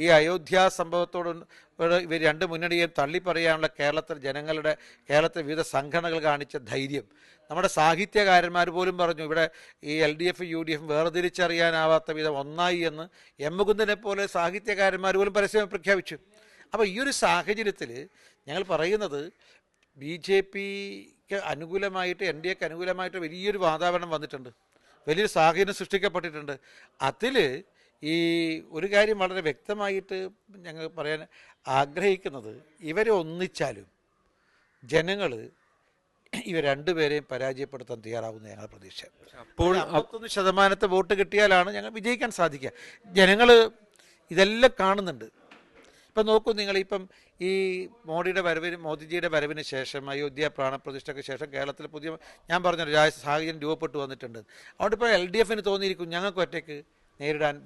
ഈ അയോധ്യ സംഭവത്തോട് ഇവർ രണ്ട് മുന്നണിയെയും തള്ളിപ്പറയാനുള്ള കേരളത്തിലെ വിവിധ സംഘടനകൾ കാണിച്ച ധൈര്യം, നമ്മുടെ സാഹിത്യകാരന്മാർ പോലും പറഞ്ഞു ഇവിടെ ഈ LDF UDF വേർതിരിച്ചറിയാനാവാത്ത വിധം ഒന്നായി എന്ന് മുകുന്ദനെ പോലെ സാഹിത്യകാരന്മാർ പോലും പരസ്യം പ്രഖ്യാപിച്ചു. അപ്പോൾ ഈ ഒരു സാഹചര്യത്തിൽ ഞങ്ങൾ പറയുന്നത് BJPക്ക് അനുകൂലമായിട്ട് NDAക്ക് അനുകൂലമായിട്ട് വലിയൊരു വാതാവരണം വന്നിട്ടുണ്ട്, വലിയൊരു സാഹചര്യം സൃഷ്ടിക്കപ്പെട്ടിട്ടുണ്ട്. അതിൽ ഈ ഒരു കാര്യം വളരെ വ്യക്തമായിട്ട് ഞങ്ങൾ പറയാൻ ആഗ്രഹിക്കുന്നത്, ഇവരെ ഒന്നിച്ചാലും ജനങ്ങൾ ഇവർ രണ്ടുപേരെയും പരാജയപ്പെടുത്താൻ തയ്യാറാകുന്ന ഞങ്ങളുടെ പ്രതീക്ഷ. അപ്പോൾ 51% വോട്ട് കിട്ടിയാലാണ് ഞങ്ങൾ വിജയിക്കാൻ സാധിക്കുക. ജനങ്ങൾ ഇതെല്ലാം കാണുന്നുണ്ട്. ഇപ്പം നോക്കൂ നിങ്ങൾ, ഈ മോദിജിയുടെ വരവിന് ശേഷം അയോധ്യ പ്രാണപ്രതിഷ്ഠയ്ക്ക് ശേഷം കേരളത്തിൽ പുതിയ, ഞാൻ പറഞ്ഞൊരു സാഹചര്യം രൂപപ്പെട്ടു വന്നിട്ടുണ്ട്. അതുകൊണ്ട് ഇപ്പോൾ LDFന് തോന്നിയിരിക്കും ഞങ്ങൾക്ക് ഒറ്റയ്ക്ക്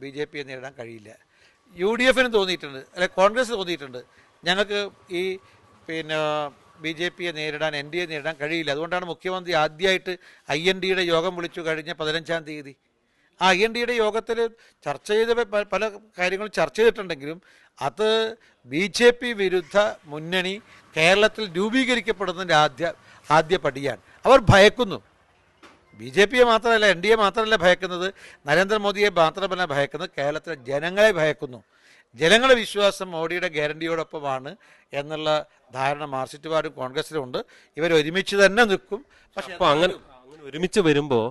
BJPയെ നേരിടാൻ കഴിയില്ല. UDFന് തോന്നിയിട്ടുണ്ട്, അല്ലെങ്കിൽ കോൺഗ്രസ് തോന്നിയിട്ടുണ്ട് ഞങ്ങൾക്ക് ഈ BJPയെ നേരിടാൻ NDA നേരിടാൻ കഴിയില്ല. അതുകൊണ്ടാണ് മുഖ്യമന്ത്രി ആദ്യമായിട്ട് INDയുടെ യോഗം വിളിച്ചു കഴിഞ്ഞ 15-ാം തീയതി. ആ INDയുടെ യോഗത്തിൽ ചർച്ച ചെയ്ത പല കാര്യങ്ങളും ചർച്ച ചെയ്തിട്ടുണ്ടെങ്കിലും അത് BJP വിരുദ്ധ മുന്നണി കേരളത്തിൽ രൂപീകരിക്കപ്പെടുന്നതിൻ്റെ ആദ്യ പടിയാണ്. അവർ ഭയക്കുന്നു. BJPയെ മാത്രമല്ല, NDA മാത്രമല്ല ഭയക്കുന്നത്, നരേന്ദ്രമോദിയെ മാത്രമല്ല ഭയക്കുന്നത്, കേരളത്തിലെ ജനങ്ങളെ ഭയക്കുന്നു. ജനങ്ങളുടെ വിശ്വാസം മോഡിയുടെ ഗ്യാരണ്ടിയോടൊപ്പമാണ് എന്നുള്ള ധാരണ മാർക്സിസ്റ്റ് പാർട്ടിയും കോൺഗ്രസിലും ഉണ്ട്. ഇവർ ഒരുമിച്ച് തന്നെ നിൽക്കും. പക്ഷേ അപ്പോൾ അങ്ങനെ ഒരുമിച്ച് വരുമ്പോൾ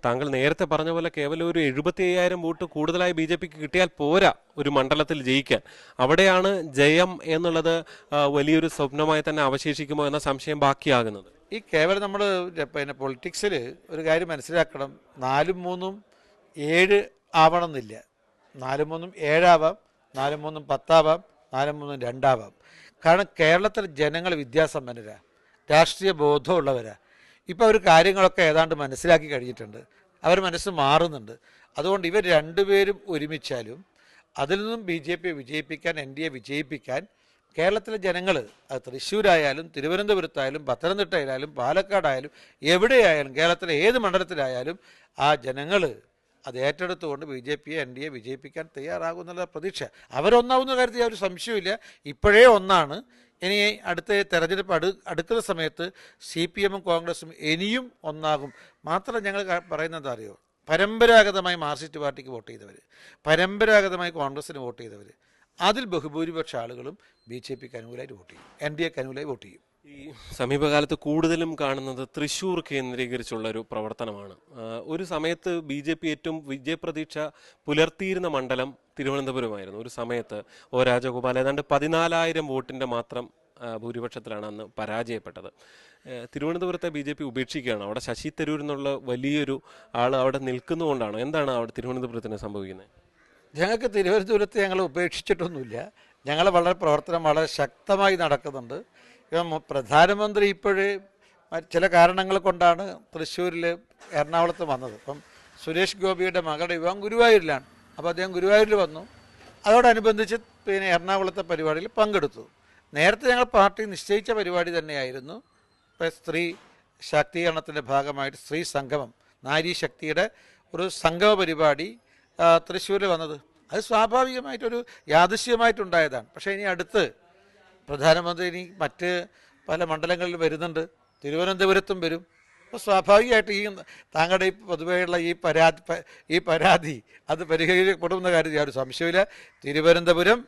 താങ്കൾ നേരത്തെ പറഞ്ഞ പോലെ കേവലം ഒരു 75,000 വോട്ട് കൂടുതലായി BJPക്ക് കിട്ടിയാൽ പോരാ ഒരു മണ്ഡലത്തിൽ ജയിക്കാൻ. അവിടെയാണ് ജയം എന്നുള്ളത് വലിയൊരു സ്വപ്നമായി തന്നെ അവശേഷിക്കുമോ എന്ന സംശയം ബാക്കിയാകുന്നത്. ഈ കേവലം നമ്മൾ പൊളിറ്റിക്സിൽ ഒരു കാര്യം മനസ്സിലാക്കണം, 4-ഉം 3-ഉം 7 ആവണമെന്നില്ല. 4-ഉം 3-ഉം 7 ആവാം, 4-ഉം 3-ഉം 10 ആവാം, 4-ഉം 3-ഉം 2 ആവാം. കാരണം കേരളത്തിലെ ജനങ്ങൾ വിദ്യാസമ്പന്നരാ, രാഷ്ട്രീയ ബോധമുള്ളവരാ. ഇപ്പോൾ അവർ കാര്യങ്ങളൊക്കെ ഏതാണ്ട് മനസ്സിലാക്കി കഴിഞ്ഞിട്ടുണ്ട്, അവർ മനസ്സ് മാറുന്നുണ്ട്. അതുകൊണ്ട് ഇവർ രണ്ടുപേരും ഒരുമിച്ചാലും അതിൽ നിന്നും BJPയെ വിജയിപ്പിക്കാൻ, NDAയെ വിജയിപ്പിക്കാൻ കേരളത്തിലെ ജനങ്ങൾ, അത് തൃശ്ശൂരായാലും തിരുവനന്തപുരത്തായാലും പത്തനംതിട്ടയിലായാലും പാലക്കാടായാലും എവിടെയായാലും കേരളത്തിലെ ഏത് മണ്ഡലത്തിലായാലും ആ ജനങ്ങൾ അത് ഏറ്റെടുത്തുകൊണ്ട് BJPയെ NDAയെ വിജയിപ്പിക്കാൻ തയ്യാറാകുന്നുള്ള പ്രതീക്ഷ. അവരൊന്നാവുന്ന കാര്യത്തിൽ ഒരു സംശയമില്ല. ഇപ്പോഴേ ഒന്നാണ്. ഇനി അടുത്ത തെരഞ്ഞെടുപ്പ് അടുക്കുന്ന സമയത്ത് CPMഉം കോൺഗ്രസും ഇനിയും ഒന്നാകും. മാത്രം ഞങ്ങൾ പറയുന്നത് അറിയോ, പരമ്പരാഗതമായി മാർക്സിസ്റ്റ് പാർട്ടിക്ക് വോട്ട് ചെയ്തവർ, പരമ്പരാഗതമായി കോൺഗ്രസിന് വോട്ട് ചെയ്തവർ, അതിൽ ബഹുഭൂരിപക്ഷ ആളുകളും BJPക്ക് അനുകൂലമായിട്ട് വോട്ട് ചെയ്യും, NDAക്ക് അനുകൂലമായി വോട്ട് ചെയ്യും. ഈ സമീപകാലത്ത് കൂടുതലും കാണുന്നത് തൃശ്ശൂർ കേന്ദ്രീകരിച്ചുള്ള ഒരു പ്രവർത്തനമാണ്. ഒരു സമയത്ത് BJP ഏറ്റവും വിജയപ്രതീക്ഷ പുലർത്തിയിരുന്ന മണ്ഡലം തിരുവനന്തപുരമായിരുന്നു. ഒരു സമയത്ത് രാജഗോപാൽ ഏതാണ്ട് 14,000 വോട്ടിൻ്റെ മാത്രം ഭൂരിപക്ഷത്തിലാണ് അന്ന് പരാജയപ്പെട്ടത്. തിരുവനന്തപുരത്തെ BJP ഉപേക്ഷിക്കുകയാണ്. അവിടെ ശശി തരൂർ എന്നുള്ള വലിയൊരു ആൾ അവിടെ നിൽക്കുന്നതുകൊണ്ടാണ്. എന്താണ് അവിടെ തിരുവനന്തപുരത്തിന് സംഭവിക്കുന്നത്? ഞങ്ങൾക്ക് തിരുവനന്തപുരത്ത് ഞങ്ങൾ ഉപേക്ഷിച്ചിട്ടൊന്നുമില്ല. ഞങ്ങളെ പ്രവർത്തനം വളരെ ശക്തമായി നടക്കുന്നുണ്ട്. പ്രധാനമന്ത്രി ഇപ്പോഴേ ചില കാരണങ്ങൾ കൊണ്ടാണ് തൃശ്ശൂരിൽ എറണാകുളത്ത് വന്നത്. ഇപ്പം സുരേഷ് ഗോപിയുടെ മകളുടെ വിവാഹം ഗുരുവായൂരിലാണ്. അപ്പോൾ അദ്ദേഹം ഗുരുവായൂരിൽ വന്നു. അതോടനുബന്ധിച്ച് എറണാകുളത്തെ പരിപാടിയിൽ പങ്കെടുത്തു. നേരത്തെ ഞങ്ങൾ പാർട്ടി നിശ്ചയിച്ച പരിപാടി തന്നെയായിരുന്നു. ഇപ്പോൾ സ്ത്രീ ശാക്തീകരണത്തിൻ്റെ ഭാഗമായിട്ട് സ്ത്രീ സംഗമം, നാരി ശക്തിയുടെ ഒരു സംഗമ പരിപാടി തൃശ്ശൂരിൽ വന്നത്. അത് സ്വാഭാവികമായിട്ടൊരു യാദൃശ്യമായിട്ടുണ്ടായതാണ്. പക്ഷേ ഇനി അടുത്ത് പ്രധാനമന്ത്രി ഇനി മറ്റ് പല മണ്ഡലങ്ങളിൽ വരുന്നുണ്ട്, തിരുവനന്തപുരത്തും വരും. അപ്പോൾ സ്വാഭാവികമായിട്ട് താങ്കളുടെ പൊതുവെയുള്ള ഈ പരാതി അത് പരിഹരിക്കപ്പെടുന്ന കാര്യത്തിൽ യാതൊരു സംശയമില്ല. തിരുവനന്തപുരം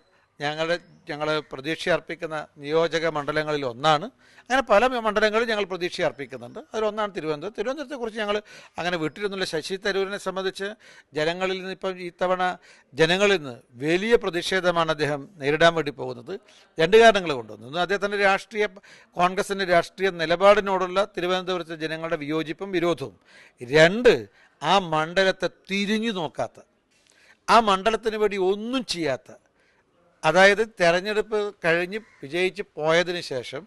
ഞങ്ങൾ പ്രതീക്ഷ അർപ്പിക്കുന്ന നിയോജക മണ്ഡലങ്ങളിൽ ഒന്നാണ്. അങ്ങനെ പല മണ്ഡലങ്ങളിൽ ഞങ്ങൾ പ്രതീക്ഷ അർപ്പിക്കുന്നുണ്ട്. അതിലൊന്നാണ് തിരുവനന്തപുരം. തിരുവനന്തപുരത്തെക്കുറിച്ച് ഞങ്ങൾ അങ്ങനെ വിട്ടിരുന്നില്ല. ശശി തരൂരിനെ സംബന്ധിച്ച് ജനങ്ങളിൽ നിന്ന് ഇപ്പം ഇത്തവണ ജനങ്ങളിൽ നിന്ന് വലിയ പ്രതിഷേധമാണ് അദ്ദേഹം നേരിടാൻ വേണ്ടി പോകുന്നത്. 2 കാരണങ്ങൾ കൊണ്ടുവന്നു. ഒന്ന്, അദ്ദേഹത്തിൻ്റെ കോൺഗ്രസിൻ്റെ രാഷ്ട്രീയ നിലപാടിനോടുള്ള തിരുവനന്തപുരത്തെ ജനങ്ങളുടെ വിയോജിപ്പും വിരോധവും. 2, ആ മണ്ഡലത്തെ തിരിഞ്ഞു നോക്കാത്ത, ആ മണ്ഡലത്തിന് വേണ്ടി ഒന്നും ചെയ്യാത്ത, അതായത് തെരഞ്ഞെടുപ്പ് കഴിഞ്ഞ് വിജയിച്ച് പോയതിന് ശേഷം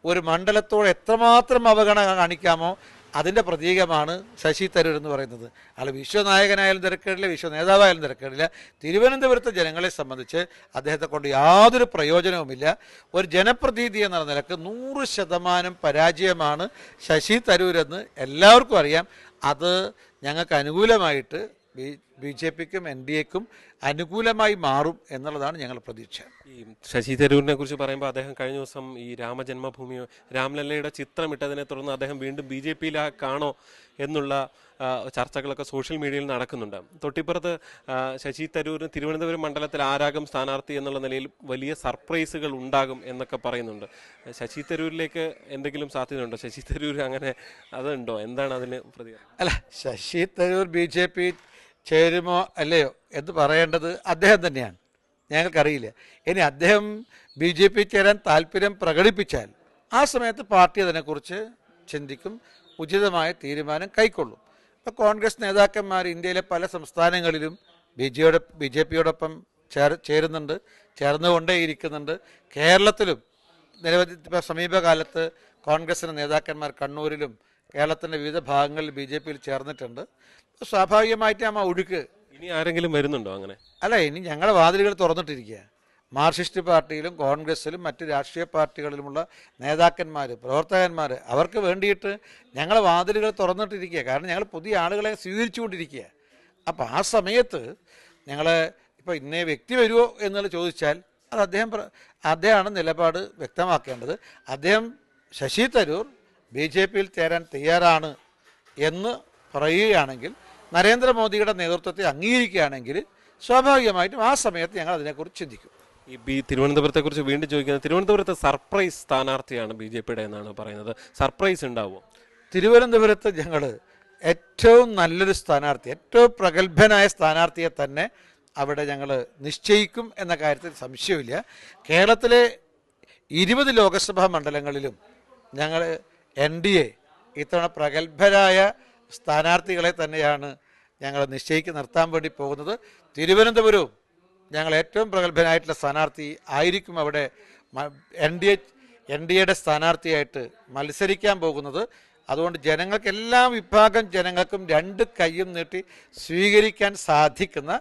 ഒരു മണ്ഡലത്തോട് എത്രമാത്രം അവഗണന കാണിക്കാമോ അതിൻ്റെ പ്രതീകമാണ് ശശി തരൂർ എന്ന് പറയുന്നത്. ആൾ വിശ്വനായകനായാലും തിരക്കേടില്ല, വിശ്വ നേതാവായാലും തിരക്കേടില്ല. തിരുവനന്തപുരത്തെ ജനങ്ങളെ സംബന്ധിച്ച് അദ്ദേഹത്തെ കൊണ്ട് യാതൊരു പ്രയോജനവുമില്ല. ഒരു ജനപ്രതിനിധി എന്ന നിലക്ക് 100% പരാജയമാണ് ശശി തരൂരെന്ന് എല്ലാവർക്കും അറിയാം. അത് ഞങ്ങൾക്ക് അനുകൂലമായിട്ട് ബി.ജെ.പിക്കും NDAക്കും അനുകൂലമായി മാറും എന്നുള്ളതാണ് ഞങ്ങളുടെ പ്രതീക്ഷ. ഈ ശശി തരൂരിനെ കുറിച്ച് പറയുമ്പോൾ അദ്ദേഹം കഴിഞ്ഞ ദിവസം ഈ രാമജന്മഭൂമി രാംലല്ലയുടെ ചിത്രം ഇട്ടതിനെ തുടർന്ന് അദ്ദേഹം വീണ്ടും BJP-യിലാണോ എന്നുള്ള ചർച്ചകളൊക്കെ സോഷ്യൽ മീഡിയയിൽ നടക്കുന്നുണ്ട്. തൊട്ടിപ്പുറത്ത് ശശി തരൂരിന് തിരുവനന്തപുരം മണ്ഡലത്തിൽ ആരാകും സ്ഥാനാർത്ഥി എന്നുള്ള നിലയിൽ വലിയ സർപ്രൈസുകൾ ഉണ്ടാകും എന്നൊക്കെ പറയുന്നുണ്ട്. ശശി തരൂരിലേക്ക് എന്തെങ്കിലും സാധ്യതയുണ്ടോ? ശശി തരൂർ അങ്ങനെ അതുണ്ടോ? എന്താണ് അതിന് പ്രതികരണം? അല്ല, ശശി തരൂർ BJP ചേരുമോ അല്ലയോ എന്ന് പറയേണ്ടത് അദ്ദേഹം തന്നെയാണ്. ഞങ്ങൾക്കറിയില്ല. ഇനി അദ്ദേഹം BJP ചേരാൻ താല്പര്യം പ്രകടിപ്പിച്ചാൽ ആ സമയത്ത് പാർട്ടി അതിനെക്കുറിച്ച് ചിന്തിക്കും, ഉചിതമായ തീരുമാനം കൈക്കൊള്ളും. ഇപ്പോൾ കോൺഗ്രസ് നേതാക്കന്മാർ ഇന്ത്യയിലെ പല സംസ്ഥാനങ്ങളിലും BJP-യോടൊപ്പം ചേരുന്നുണ്ട്, ചേർന്നുകൊണ്ടേയിരിക്കുന്നുണ്ട്. കേരളത്തിലും നിരവധി സമീപകാലത്ത് കോൺഗ്രസിൻ്റെ നേതാക്കന്മാർ കണ്ണൂരിലും കേരളത്തിൻ്റെ വിവിധ ഭാഗങ്ങളിൽ BJP-യിൽ ചേർന്നിട്ടുണ്ട്. സ്വാഭാവികമായിട്ട് ആ ഒഴുക്ക് ഇനി ആരെങ്കിലും വരുന്നുണ്ടോ അങ്ങനെ? അല്ല, ഇനി ഞങ്ങളുടെ വാതിലുകൾ തുറന്നിട്ടിരിക്കുക. മാർക്സിസ്റ്റ് പാർട്ടിയിലും കോൺഗ്രസിലും മറ്റ് രാഷ്ട്രീയ പാർട്ടികളിലുമുള്ള നേതാക്കന്മാർ, പ്രവർത്തകന്മാർ, അവർക്ക് വേണ്ടിയിട്ട് ഞങ്ങളെ വാതിലുകൾ തുറന്നിട്ടിരിക്കുക. കാരണം ഞങ്ങൾ പുതിയ ആളുകളെ സ്വീകരിച്ചുകൊണ്ടിരിക്കുക. അപ്പോൾ ആ സമയത്ത് ഞങ്ങൾ ഇപ്പോൾ ഇന്നേ വ്യക്തി വരുമോ എന്നുള്ള ചോദിച്ചാൽ അത് അദ്ദേഹമാണ് നിലപാട് വ്യക്തമാക്കേണ്ടത്. അദ്ദേഹം ശശി തരൂർ BJP-യിൽ ചേരാൻ തയ്യാറാണ് എന്ന് പറയുകയാണെങ്കിൽ, നരേന്ദ്രമോദിയുടെ നേതൃത്വത്തെ അംഗീകരിക്കുകയാണെങ്കിൽ സ്വാഭാവികമായിട്ടും ആ സമയത്ത് ഞങ്ങൾ അതിനെക്കുറിച്ച് ചിന്തിക്കും. ഈ തിരുവനന്തപുരത്തെക്കുറിച്ച് വീണ്ടും ചോദിക്കുന്നത്, തിരുവനന്തപുരത്ത് സർപ്രൈസ് സ്ഥാനാർത്ഥിയാണ് BJP-യുടെ എന്നാണ് പറയുന്നത്. സർപ്രൈസ് ഉണ്ടാവുമോ? തിരുവനന്തപുരത്ത് ഞങ്ങൾ ഏറ്റവും നല്ലൊരു സ്ഥാനാർത്ഥി, ഏറ്റവും പ്രഗത്ഭനായ സ്ഥാനാർത്ഥിയെ തന്നെ അവിടെ ഞങ്ങൾ നിശ്ചയിക്കും എന്ന കാര്യത്തിൽ സംശയമില്ല. കേരളത്തിലെ 20 ലോക്സഭാ മണ്ഡലങ്ങളിലും ഞങ്ങൾ NDA ഇത്തവണ പ്രഗത്ഭരായ സ്ഥാനാർത്ഥികളെ തന്നെയാണ് ഞങ്ങൾ നിശ്ചയിച്ച് നിർത്താൻ വേണ്ടി പോകുന്നത്. തിരുവനന്തപുരവും ഞങ്ങൾ ഏറ്റവും പ്രഗത്ഭനായിട്ടുള്ള സ്ഥാനാർത്ഥി ആയിരിക്കും അവിടെ NDAയുടെ സ്ഥാനാർത്ഥിയായിട്ട് മത്സരിക്കാൻ പോകുന്നത്. അതുകൊണ്ട് ജനങ്ങൾക്ക്, എല്ലാ വിഭാഗം ജനങ്ങൾക്കും 2 കൈയും നീട്ടി സ്വീകരിക്കാൻ സാധിക്കുന്ന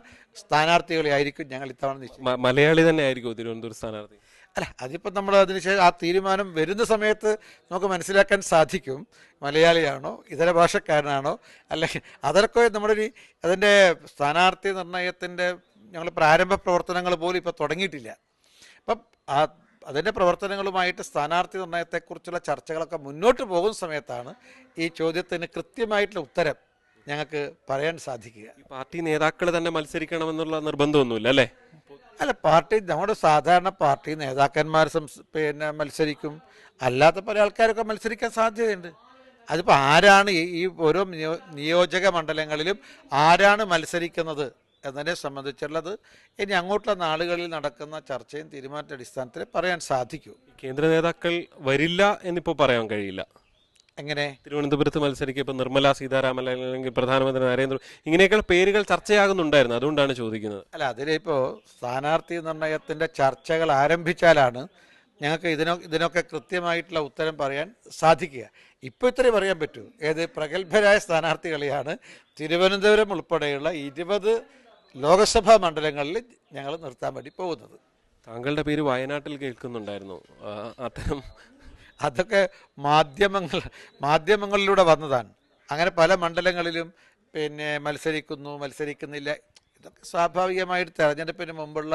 സ്ഥാനാർത്ഥികളെയായിരിക്കും ഞങ്ങൾ ഇത്തവണ മലയാളി തന്നെ ആയിരിക്കും തിരുവനന്തപുരം സ്ഥാനാർത്ഥി? അല്ല, അതിപ്പോൾ നമ്മൾ അതിനുശേഷം ആ തീരുമാനം വരുന്ന സമയത്ത് നമുക്ക് മനസ്സിലാക്കാൻ സാധിക്കും. മലയാളിയാണോ, ഇതര ഭാഷക്കാരനാണോ, അല്ലെങ്കിൽ അതൊക്കെ നമ്മുടെ അതിൻ്റെ സ്ഥാനാർത്ഥി നിർണയത്തിൻ്റെ ഞങ്ങൾ പ്രാരംഭ പ്രവർത്തനങ്ങൾ പോലും ഇപ്പോൾ തുടങ്ങിയിട്ടില്ല. അപ്പം അതിൻ്റെ പ്രവർത്തനങ്ങളുമായിട്ട് സ്ഥാനാർത്ഥി നിർണയത്തെക്കുറിച്ചുള്ള ചർച്ചകളൊക്കെ മുന്നോട്ട് പോകുന്ന സമയത്താണ് ഈ ചോദ്യത്തിന് കൃത്യമായിട്ടുള്ള ഉത്തരം ഞങ്ങൾക്ക് പറയാൻ സാധിക്കുക. പാർട്ടി നേതാക്കൾ തന്നെ മത്സരിക്കണമെന്നുള്ള നിർബന്ധമൊന്നുമില്ല അല്ലേ? അല്ല, പാർട്ടി നമ്മുടെ സാധാരണ പാർട്ടി നേതാക്കന്മാർ മത്സരിക്കും, അല്ലാത്ത പല ആൾക്കാരൊക്കെ മത്സരിക്കാൻ സാധ്യതയുണ്ട്. അതിപ്പോൾ ആരാണ് ഈ ഓരോ നിയോജക മണ്ഡലങ്ങളിലും ആരാണ് മത്സരിക്കുന്നത് എന്നതിനെ സംബന്ധിച്ചുള്ളത് ഇനി അങ്ങോട്ടുള്ള നാളുകളിൽ നടക്കുന്ന ചർച്ചയും തീരുമാനത്തിന്റെ അടിസ്ഥാനത്തിൽ പറയാൻ സാധിക്കൂ. കേന്ദ്ര നേതാക്കൾ വരില്ല എന്നിപ്പോൾ പറയാൻ കഴിയില്ല. എങ്ങനെ? തിരുവനന്തപുരത്ത് മത്സരിക്കുക ഇപ്പോൾ നിർമ്മല സീതാരാമൻ അല്ലെങ്കിൽ പ്രധാനമന്ത്രി നരേന്ദ്ര, ഇങ്ങനെയൊക്കെയുള്ള പേരുകൾ ചർച്ചയാകുന്നുണ്ടായിരുന്നു, അതുകൊണ്ടാണ് ചോദിക്കുന്നത്. അല്ല, അതിലിപ്പോൾ സ്ഥാനാർത്ഥി നിർണയത്തിന്റെ ചർച്ചകൾ ആരംഭിച്ചാലാണ് ഞങ്ങൾക്ക് ഇതിനൊക്കെ കൃത്യമായിട്ടുള്ള ഉത്തരം പറയാൻ സാധിക്കുക. ഇപ്പോൾ ഇത്രയും പറയാൻ പറ്റൂ, ഏത് പ്രഗത്ഭരായ സ്ഥാനാർത്ഥികളെയാണ് തിരുവനന്തപുരം ഉൾപ്പെടെയുള്ള 20 ലോകസഭാ മണ്ഡലങ്ങളിൽ ഞങ്ങൾ നിർത്താൻ വേണ്ടി പോകുന്നത്. താങ്കളുടെ പേര് വയനാട്ടിൽ കേൾക്കുന്നുണ്ടായിരുന്നു. അത്തരം അതൊക്കെ മാധ്യമങ്ങളിലൂടെ വന്നതാണ്. അങ്ങനെ പല മണ്ഡലങ്ങളിലും മത്സരിക്കുന്നില്ല. ഇതൊക്കെ സ്വാഭാവികമായിട്ട് തെരഞ്ഞെടുപ്പിന് മുമ്പുള്ള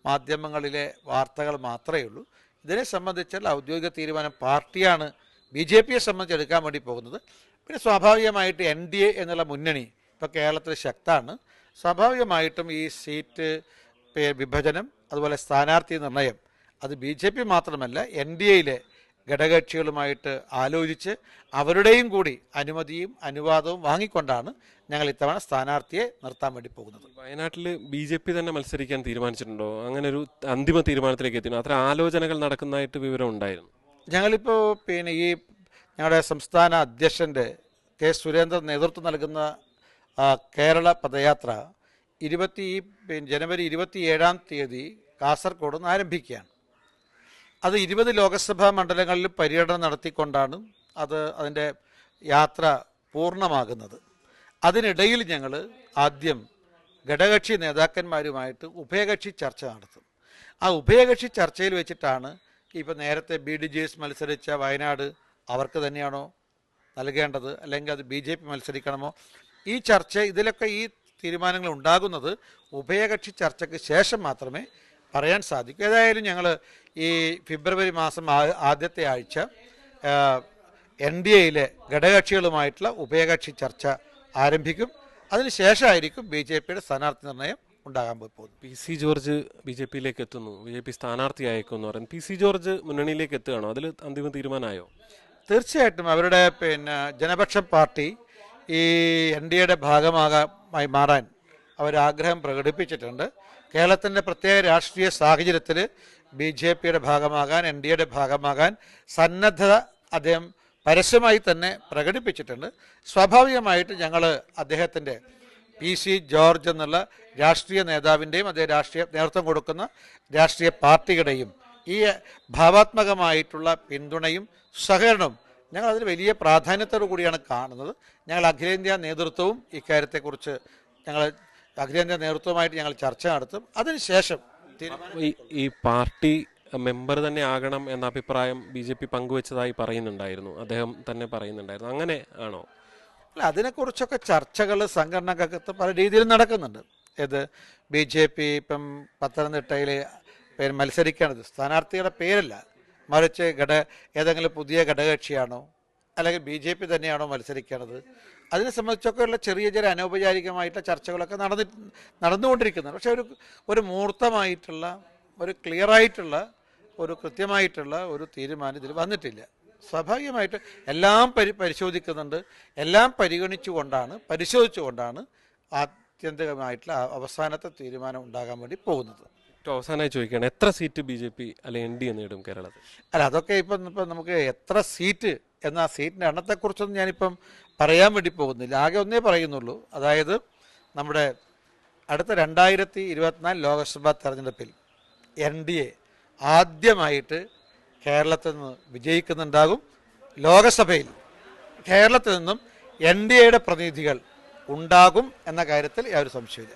മാധ്യമങ്ങളിലെ വാർത്തകൾ മാത്രമേ ഉള്ളൂ. ഇതിനെ സംബന്ധിച്ചുള്ള ഔദ്യോഗിക തീരുമാനം പാർട്ടിയാണ് BJP-യെ സംബന്ധിച്ച് എടുക്കാൻ വേണ്ടി പോകുന്നത്. പിന്നെ സ്വാഭാവികമായിട്ട് NDA എന്നുള്ള മുന്നണി ഇപ്പോൾ കേരളത്തിൽ ശക്തമാണ്. സ്വാഭാവികമായിട്ടും ഈ സീറ്റ് വിഭജനം, അതുപോലെ സ്ഥാനാർത്ഥി നിർണയം, അത് BJP മാത്രമല്ല NDAയിലെ ഘടകകക്ഷികളുമായിട്ട് ആലോചിച്ച് അവരുടെയും കൂടി അനുമതിയും അനുവാദവും വാങ്ങിക്കൊണ്ടാണ് ഞങ്ങൾ ഇത്തവണ സ്ഥാനാർത്ഥിയെ നിർത്താൻ വേണ്ടി പോകുന്നത്. വയനാട്ടിൽ BJP തന്നെ മത്സരിക്കാൻ തീരുമാനിച്ചിട്ടുണ്ടോ? അങ്ങനെ ഒരു അന്തിമ തീരുമാനത്തിലേക്ക് എത്തിയോ? അത്ര ആലോചനകൾ നടക്കുന്നതായിട്ട് വിവരം ഉണ്ടായിരുന്നു. ഞങ്ങളിപ്പോൾ ഈ ഞങ്ങളുടെ സംസ്ഥാന അധ്യക്ഷൻ്റെ K. സുരേന്ദ്രൻ നേതൃത്വം നൽകുന്ന കേരള പദയാത്ര ജനുവരി 27-ാം തീയതി കാസർഗോഡ് നിന്ന് ആരംഭിക്കുകയാണ്. അത് 20 ലോകസഭാ മണ്ഡലങ്ങളിൽ പര്യടനം നടത്തിക്കൊണ്ടാണ് അതിൻ്റെ യാത്ര പൂർണ്ണമാകുന്നത്. അതിനിടയിൽ ഞങ്ങൾ ആദ്യം ഘടകകക്ഷി നേതാക്കന്മാരുമായിട്ട് ഉഭയകക്ഷി ചർച്ച നടത്തും. ആ ഉഭയകക്ഷി ചർച്ചയിൽ വെച്ചിട്ടാണ് ഇപ്പോൾ നേരത്തെ BDJS മത്സരിച്ച വയനാട് അവർക്ക് തന്നെയാണോ നൽകേണ്ടത്, അല്ലെങ്കിൽ അത് BJP മത്സരിക്കണമോ, ഈ ചർച്ച ഇതിലൊക്കെ ഈ തീരുമാനങ്ങൾ ഉണ്ടാകുന്നത് ഉഭയകക്ഷി ചർച്ചയ്ക്ക് ശേഷം മാത്രമേ പറയാൻ സാധിക്കൂ. ഏതായാലും ഞങ്ങൾ ഈ ഫെബ്രുവരി മാസം ആദ്യത്തെ ആഴ്ച NDAയിലെ ഘടകകക്ഷികളുമായിട്ടുള്ള ഉഭയകക്ഷി ചർച്ച ആരംഭിക്കും. അതിനുശേഷമായിരിക്കും BJPയുടെ സ്ഥാനാർത്ഥി നിർണയം ഉണ്ടാകാൻ പോകുന്നത്. PC ജോർജ് BJPയിലേക്ക് എത്തുന്നു, BJP സ്ഥാനാർത്ഥി അയക്കും എന്ന് പറയുന്നത്. PC ജോർജ് മുന്നണിയിലേക്ക് എത്തുകയാണോ? അതിൽ അന്തിമ തീരുമാനമായോ? തീർച്ചയായിട്ടും അവരുടെ ജനപക്ഷം പാർട്ടി ഈ NDAയുടെ ഭാഗമായി മാറാൻ അവരാഗ്രഹം പ്രകടിപ്പിച്ചിട്ടുണ്ട്. കേരളത്തിൻ്റെ പ്രത്യേക രാഷ്ട്രീയ സാഹചര്യത്തിൽ BJPയുടെ ഭാഗമാകാൻ, NDAയുടെ ഭാഗമാകാൻ സന്നദ്ധത അദ്ദേഹം പരസ്യമായി തന്നെ പ്രകടിപ്പിച്ചിട്ടുണ്ട്. സ്വാഭാവികമായിട്ട് ഞങ്ങൾ അദ്ദേഹത്തിൻ്റെ PC ജോർജ് എന്നുള്ള രാഷ്ട്രീയ നേതാവിൻ്റെയും അതേ രാഷ്ട്രീയ നേതൃത്വം കൊടുക്കുന്ന രാഷ്ട്രീയ പാർട്ടിയുടെയും ഈ ഭാവാത്മകമായിട്ടുള്ള പിന്തുണയും സഹകരണവും ഞങ്ങൾ അതിന് വലിയ പ്രാധാന്യത്തോടു കൂടിയാണ് കാണുന്നത്. ഞങ്ങൾ അഖിലേന്ത്യാ നേതൃത്വവും ഇക്കാര്യത്തെക്കുറിച്ച് അഖിലേന്ത്യാ നേതൃത്വമായിട്ട് ഞങ്ങൾ ചർച്ച നടത്തും. അതിനുശേഷം ഈ പാർട്ടി മെമ്പർ തന്നെ ആകണം എന്ന അഭിപ്രായം BJP പങ്കുവച്ചതായി പറയുന്നുണ്ടായിരുന്നു, അദ്ദേഹം തന്നെ പറയുന്നുണ്ടായിരുന്നു. അങ്ങനെ ആണോ? അല്ല, അതിനെക്കുറിച്ചൊക്കെ ചർച്ചകൾ സംഘടനകത്ത് പല രീതിയിൽ നടക്കുന്നുണ്ട്. BJP ഇപ്പം പത്തനംതിട്ടയിൽ മത്സരിക്കേണ്ടത് സ്ഥാനാർത്ഥിയുടെ പേരല്ല, മറിച്ച് ഏതെങ്കിലും പുതിയ ഘടകകക്ഷിയാണോ അല്ലെങ്കിൽ BJP തന്നെയാണോ മത്സരിക്കേണ്ടത്, അതിനെ സംബന്ധിച്ചൊക്കെയുള്ള ചെറിയ ചെറിയ അനൗപചാരികമായിട്ടുള്ള ചർച്ചകളൊക്കെ നടന്നുകൊണ്ടിരിക്കുന്നുണ്ട്. പക്ഷേ ഒരു മൂർത്തമായിട്ടുള്ള, ഒരു ക്ലിയറായിട്ടുള്ള, ഒരു കൃത്യമായിട്ടുള്ള ഒരു തീരുമാനം ഇതിൽ വന്നിട്ടില്ല. സ്വാഭാവികമായിട്ട് എല്ലാം പരിശോധിക്കുന്നുണ്ട്, എല്ലാം പരിശോധിച്ചുകൊണ്ടാണ് ആത്യന്തികമായിട്ടുള്ള അവസാനത്തെ തീരുമാനം ഉണ്ടാകാൻ വേണ്ടി പോകുന്നത്. അവസാനമായി ചോദിക്കുകയാണ്, എത്ര സീറ്റ് BJP അല്ലെങ്കിൽ NDA നേടും കേരളത്തിൽ? അല്ല, അതൊക്കെ ഇപ്പം നമുക്ക് എത്ര സീറ്റ് എന്ന ആ സീറ്റിൻ്റെ എണ്ണത്തെക്കുറിച്ചൊന്നും ഞാനിപ്പം പറയാൻ വേണ്ടി പോകുന്നില്ല. ആകെ ഒന്നേ പറയുന്നുള്ളൂ, അതായത് നമ്മുടെ അടുത്ത 2024 ലോക്സഭാ തെരഞ്ഞെടുപ്പിൽ NDA ആദ്യമായിട്ട് കേരളത്തിൽ നിന്ന് വിജയിക്കുന്നുണ്ടാകും. ലോകസഭയിൽ കേരളത്തിൽ നിന്നും NDAയുടെ പ്രതിനിധികൾ ഉണ്ടാകും എന്ന കാര്യത്തിൽ യാതൊരു സംശയമില്ല.